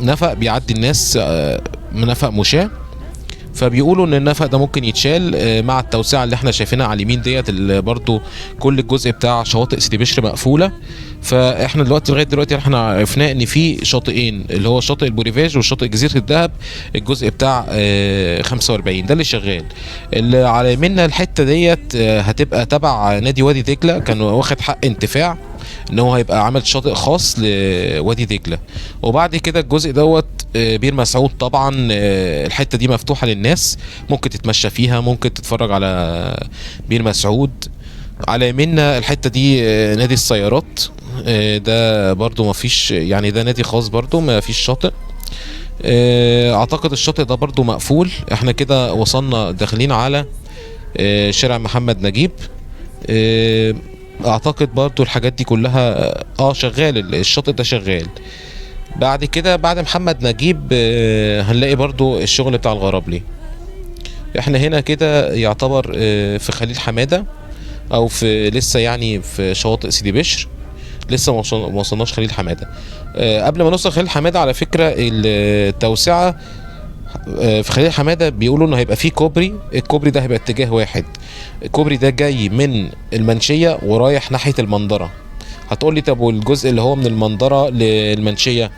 نفق بيعدي الناس، نفق مشاة، فبيقولوا ان النفق ده ممكن يتشال مع التوسعه اللي احنا شايفينها على اليمين ديت، اللي برضو كل الجزء بتاع شواطئ سيدي بشر مقفوله. فاحنا دلوقتي لغايه دلوقتي احنا عرفنا ان في شاطئين، اللي هو شاطئ البوريفاج وشاطئ جزيره الذهب، الجزء بتاع 45 ده اللي شغال. اللي على يميننا الحته ديت هتبقى تبع نادي وادي دجله، كان واخد حق انتفاع ان هو هيبقى عمل شاطئ خاص لوادي دجله. وبعد كده الجزء دوت بير مسعود طبعا، الحته دي مفتوحه للناس، ممكن تتمشى فيها، ممكن تتفرج على بير مسعود. على يميننا الحته دي نادي السيارات، ده برضو ما فيش، يعني ده نادي خاص برضو ما فيش شاطئ. اعتقد الشاطئ ده برضو مقفول. احنا كده وصلنا داخلين على شارع محمد نجيب. اعتقد برضو الحاجات دي كلها شغال، الشاطئ ده شغال. بعد كده بعد محمد نجيب هنلاقي برضو الشغل بتاع الغرابلي. احنا هنا كده يعتبر في خليل حمادة، او في لسه يعني في شواطئ سيدي بشر، لسه ما وصلناش خليل حمادة. قبل ما نوصل خليل حمادة على فكرة التوسعة في خليل حمادة بيقولوا انه هيبقى فيه كوبري، الكوبري ده هيبقى اتجاه واحد. الكوبري ده جاي من المنشية ورايح ناحية المنظرة. هتقولي طب والجزء اللي هو من المنظرة للمنشية؟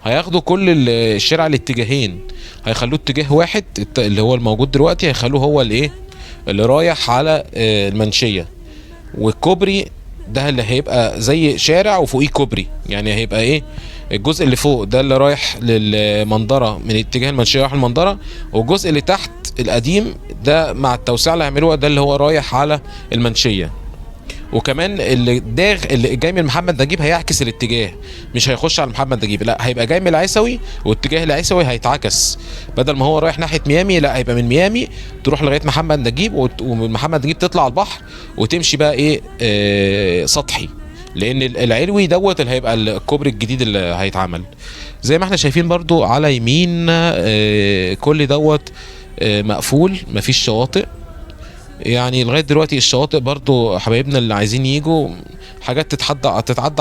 هياخدوا كل الشارع الاتجاهين، هيخلوه اتجاه واحد، اللي هو الموجود دلوقتي هيخلوه هو الايه اللي رايح على المنشية. والكوبري ده اللي هيبقى زي شارع وفوقيه كوبري، يعني هيبقى ايه، الجزء اللي فوق ده اللي رايح للمنظرة من اتجاه المنشية رايح المنظرة، والجزء اللي تحت القديم ده مع التوسعة اللي هيعملوها ده اللي هو رايح على المنشية. وكمان اللي جاي من محمد نجيب هيعكس الاتجاه، مش هيخش على محمد نجيب، لا هيبقى جاي من العيسوي، واتجاه العيسوي هيتعكس، بدل ما هو رايح ناحيه ميامي لا هيبقى من ميامي تروح لغايه محمد نجيب، ومن محمد نجيب تطلع البحر وتمشي بقى ايه سطحي، لان العلوي دوت اللي هيبقى الكوبري الجديد اللي هيتعمل. زي ما احنا شايفين برضو على يمين كل دوت مقفول، مفيش شواطئ. يعني لغايه دلوقتي الشواطئ برضو حبايبنا اللي عايزين يجوا حاجات تتعدى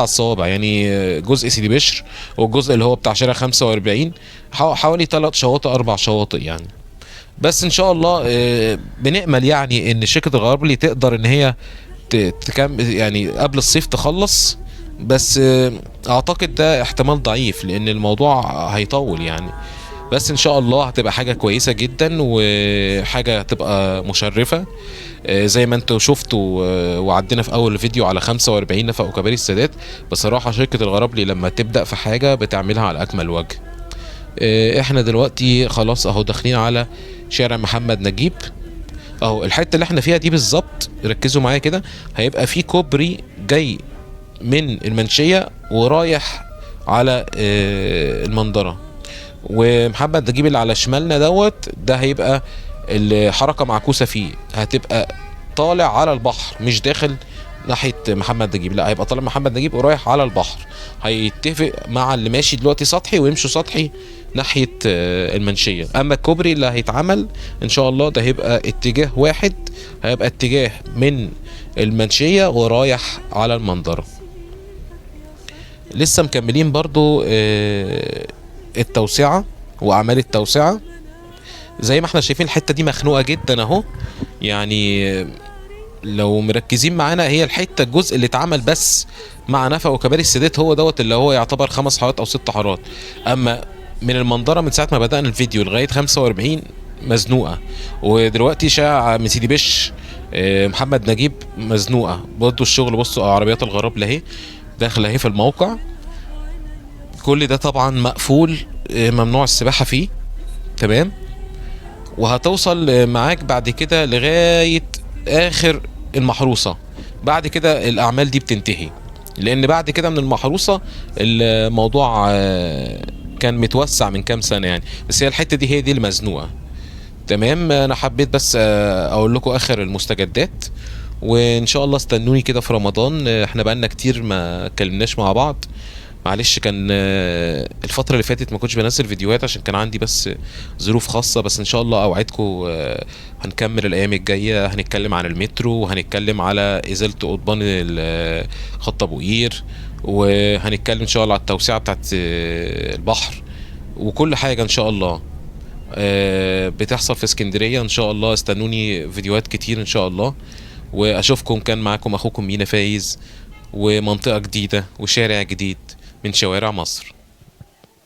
على الصوابع، يعني جزء سيدي بشر والجزء اللي هو بتاع شارع 45 حوالي 3 شواطئ 4 شواطئ يعني. بس ان شاء الله بنأمل يعني ان شركه الغربلي تقدر ان هي تكمل يعني قبل الصيف تخلص، بس اعتقد ده احتمال ضعيف لان الموضوع هيطول يعني. بس ان شاء الله هتبقى حاجه كويسه جدا وحاجه هتبقى مشرفه زي ما انتوا شفتوا وعدينا في اول فيديو على 45 نفق وكباري السادات. بصراحه شركه الغرابلي لما تبدا في حاجه بتعملها على اكمل وجه. احنا دلوقتي خلاص اهو داخلين على شارع محمد نجيب اهو. الحته اللي احنا فيها دي بالظبط ركزوا معايا كده، هيبقى في كوبري جاي من المنشيه ورايح على المنظره، ومحمد نجيب اللي على شمالنا دوت ده هيبقى الحركه معكوسه فيه، هتبقى طالع على البحر مش داخل ناحيه محمد نجيب، لا هيبقى طالع محمد نجيب ورايح على البحر، هيتفق مع اللي ماشي دلوقتي سطحي ويمشوا سطحي ناحيه المنشيه. اما الكوبري اللي هيتعمل ان شاء الله ده هيبقى اتجاه واحد، هيبقى اتجاه من المنشيه ورايح على المنظره. لسه مكملين برضو التوسعه واعمال التوسعه. زي ما احنا شايفين الحته دي مخنوقه جدا اهو، يعني لو مركزين معانا هي الحته الجزء اللي اتعمل بس مع نفق وكباري السادات هو دوت اللي هو يعتبر 5 حارات او 6 حارات. اما من المنظره من ساعه ما بدانا الفيديو لغايه 45 مزنوقه، ودلوقتي شارع من سيدي بشر محمد نجيب مزنوقه برضه الشغل. بصوا عربيات الغراب اهي داخله اهي في الموقع، كل ده طبعا مقفول ممنوع السباحه فيه تمام. وهتوصل معاك بعد كده لغايه اخر المحروسه، بعد كده الاعمال دي بتنتهي، لان بعد كده من المحروسه الموضوع كان متوسع من كام سنه يعني، بس هي الحته دي هي دي المزنوقه تمام. انا حبيت بس اقول لكم اخر المستجدات، وان شاء الله استنوني كده في رمضان. احنا بقالنا كتير ما اتكلمناش مع بعض، معلش كان الفترة اللي فاتت ما كنتش بنزل فيديوهات عشان كان عندي بس ظروف خاصة. بس ان شاء الله اوعدكم هنكمل الايام الجاية، هنتكلم عن المترو وهنتكلم على ازالة قضبان خط ابو قير وهنتكلم ان شاء الله على التوسعه بتاعت البحر وكل حاجه ان شاء الله بتحصل في اسكندريه. ان شاء الله استنوني فيديوهات كتير ان شاء الله، واشوفكم. كان معاكم اخوكم مينا فايز، ومنطقه جديده وشارع جديد من شوارع مصر.